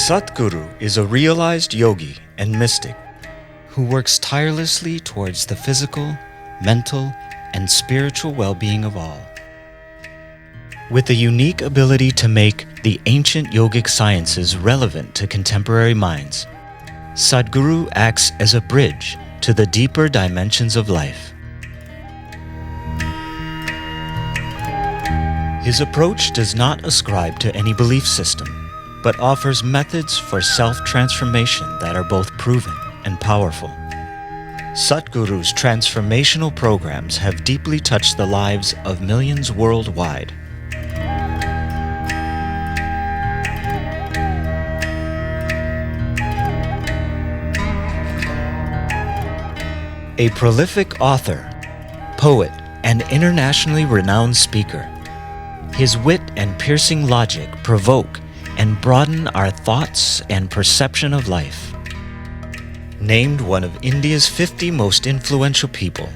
Sadhguru is a realized yogi and mystic who works tirelessly towards the physical, mental, and spiritual well-being of all. With a unique ability to make the ancient yogic sciences relevant to contemporary minds, Sadhguru acts as a bridge to the deeper dimensions of life. His approach does not ascribe to any belief system, but offers methods for self-transformation that are both proven and powerful. Sadhguru's transformational programs have deeply touched the lives of millions worldwide. A prolific author, poet, and internationally renowned speaker, his wit and piercing logic provoke and broaden our thoughts and perception of life. Named one of India's 50 most influential people,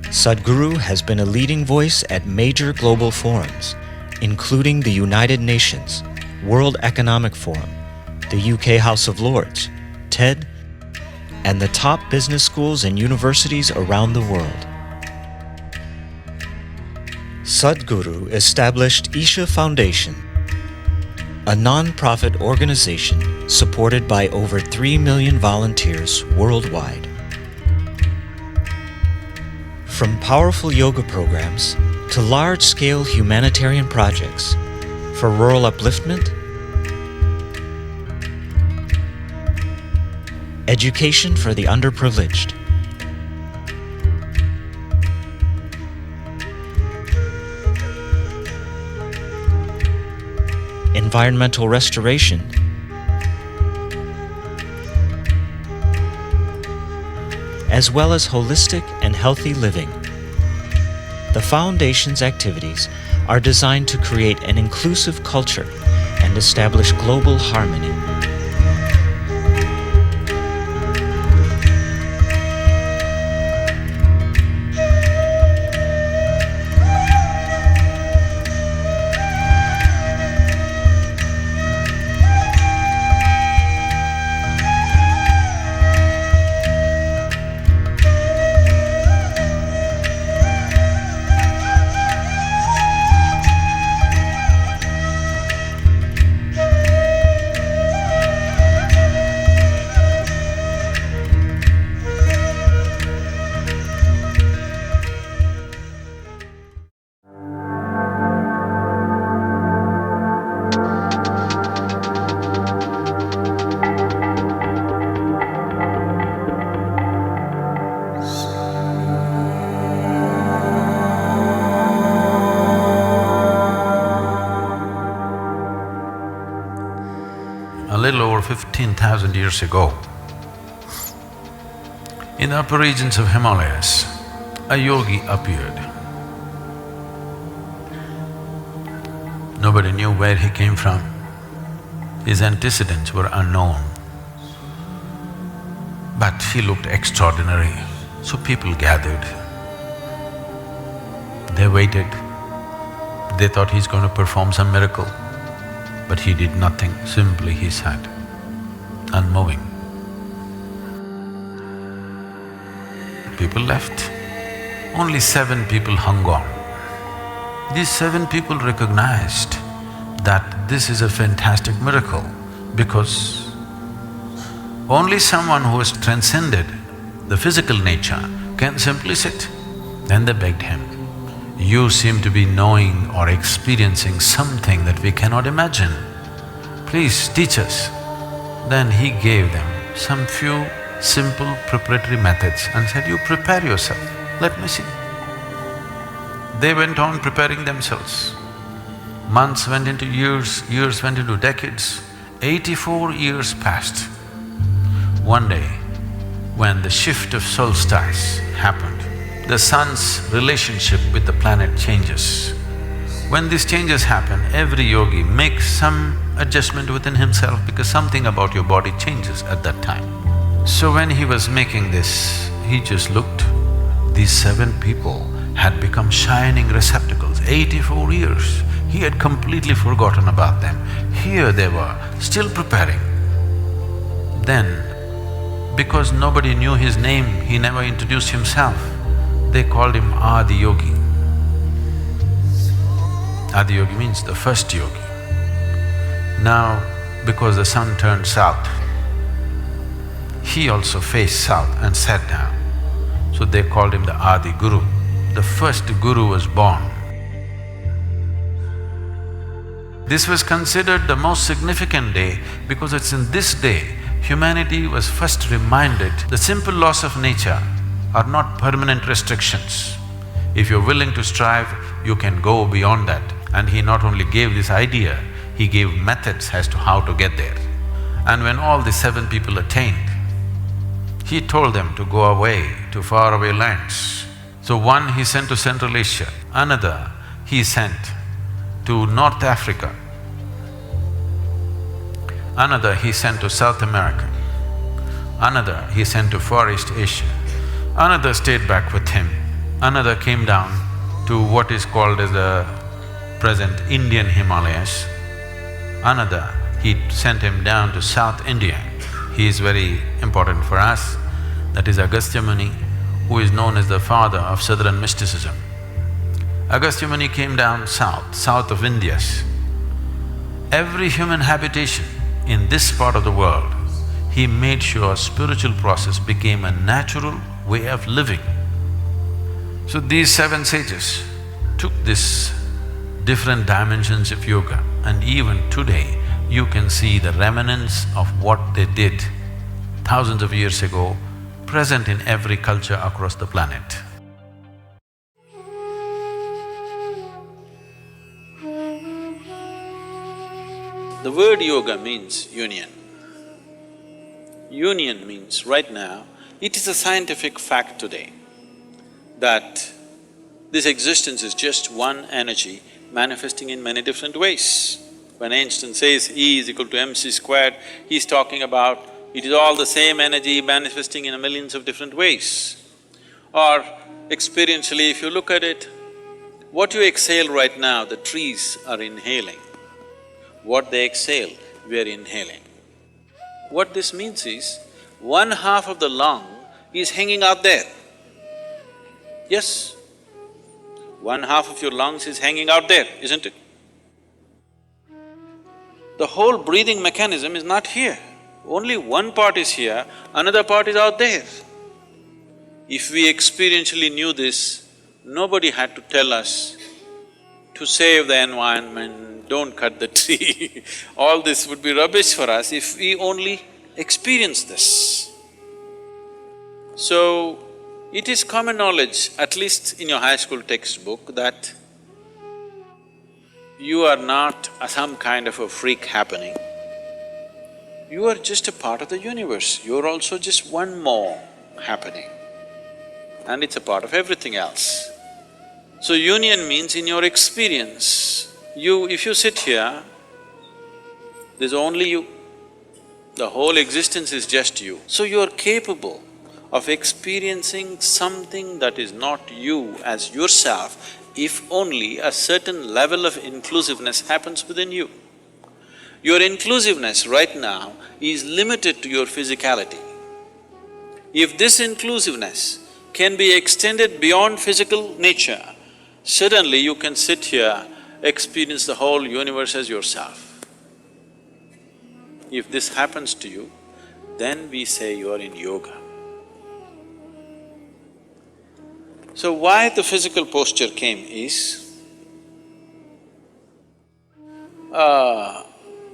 Sadhguru has been a leading voice at major global forums, including the United Nations, World Economic Forum, the UK House of Lords, TED, and the top business schools and universities around the world. Sadhguru established Isha Foundation, a non-profit organization supported by over 3 million volunteers worldwide. From powerful yoga programs to large-scale humanitarian projects for rural upliftment, education for the underprivileged, environmental restoration, as well as holistic and healthy living. The Foundation's activities are designed to create an inclusive culture and establish global harmony. A little over 15,000 years ago, in the upper regions of Himalayas, a yogi appeared. Nobody knew where he came from. His antecedents were unknown. But he looked extraordinary, so people gathered. They waited. They thought he's going to perform some miracle. But he did nothing, simply he sat, unmoving. People left. Only 7 people hung on. These 7 people recognized that this is a fantastic miracle because only someone who has transcended the physical nature can simply sit. Then they begged him, "You seem to be knowing or experiencing something that we cannot imagine. Please teach us." Then he gave them some few simple preparatory methods and said, "You prepare yourself, let me see." They went on preparing themselves. Months went into years, years went into decades. 84 years passed. One day, when the shift of solstice happened, the sun's relationship with the planet changes. When these changes happen, every yogi makes some adjustment within himself because something about your body changes at that time. So when he was making this, he just looked, these 7 people had become shining receptacles, 84 years. He had completely forgotten about them. Here they were, still preparing. Then, because nobody knew his name, he never introduced himself, they called him Adiyogi. Adiyogi means the first yogi. Now, because the sun turned south, he also faced south and sat down. So they called him the Adi Guru. The first guru was born. This was considered the most significant day because it's in this day humanity was first reminded the simple laws of nature are not permanent restrictions. If you're willing to strive, you can go beyond that. And he not only gave this idea, he gave methods as to how to get there. And when all the 7 people attained, he told them to go away to faraway lands. So one he sent to Central Asia, another he sent to North Africa, another he sent to South America, another he sent to Far East Asia, another stayed back with him, another came down to what is called as the present Indian Himalayas, another he sent him down to South India. He is very important for us, that is Agastya Muni, who is known as the father of southern mysticism. Agastya Muni came down south of Indus. Every human habitation in this part of the world, he made sure spiritual process became a natural way of living. So these 7 sages took this different dimensions of yoga, and even today you can see the remnants of what they did thousands of years ago present in every culture across the planet. The word yoga means union. Union means right now, it is a scientific fact today that this existence is just one energy manifesting in many different ways. When Einstein says E is equal to mc squared, he's talking about it is all the same energy manifesting in millions of different ways. Or experientially, if you look at it, what you exhale right now, the trees are inhaling. What they exhale, we are inhaling. What this means is, 1/2 of the lung is hanging out there. Yes, 1/2 of your lungs is hanging out there, isn't it? The whole breathing mechanism is not here. Only one part is here, another part is out there. If we experientially knew this, nobody had to tell us to save the environment, don't cut the tree. All this would be rubbish for us if we only experience this. So, it is common knowledge, at least in your high school textbook, that you are not some kind of a freak happening. You are just a part of the universe, you're also just one more happening. And it's a part of everything else. So union means in your experience, if you sit here, there's only you. The whole existence is just you. So you're capable of experiencing something that is not you as yourself if only a certain level of inclusiveness happens within you. Your inclusiveness right now is limited to your physicality. If this inclusiveness can be extended beyond physical nature, suddenly you can sit here, experience the whole universe as yourself. If this happens to you, then we say you are in yoga. So why the physical posture came is,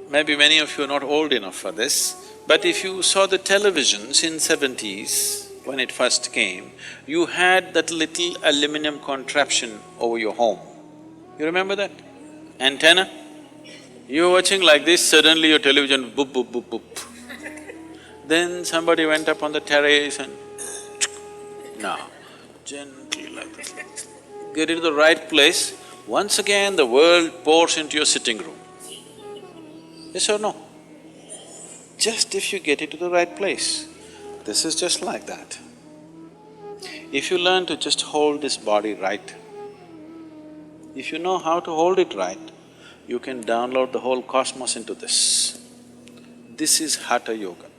maybe many of you are not old enough for this, but if you saw the televisions in 70s, when it first came, you had that little aluminum contraption over your home. You remember that? Antenna? You were watching like this, suddenly your television boop, boop, boop, boop. Then somebody went up on the terrace and now, gently like this, get it to the right place, Once again the world pours into your sitting room. Yes or no? Just if you get into the right place. This is just like that. If you learn to just hold this body right, if you know how to hold it right, you can download the whole cosmos into this. This is Hatha Yoga.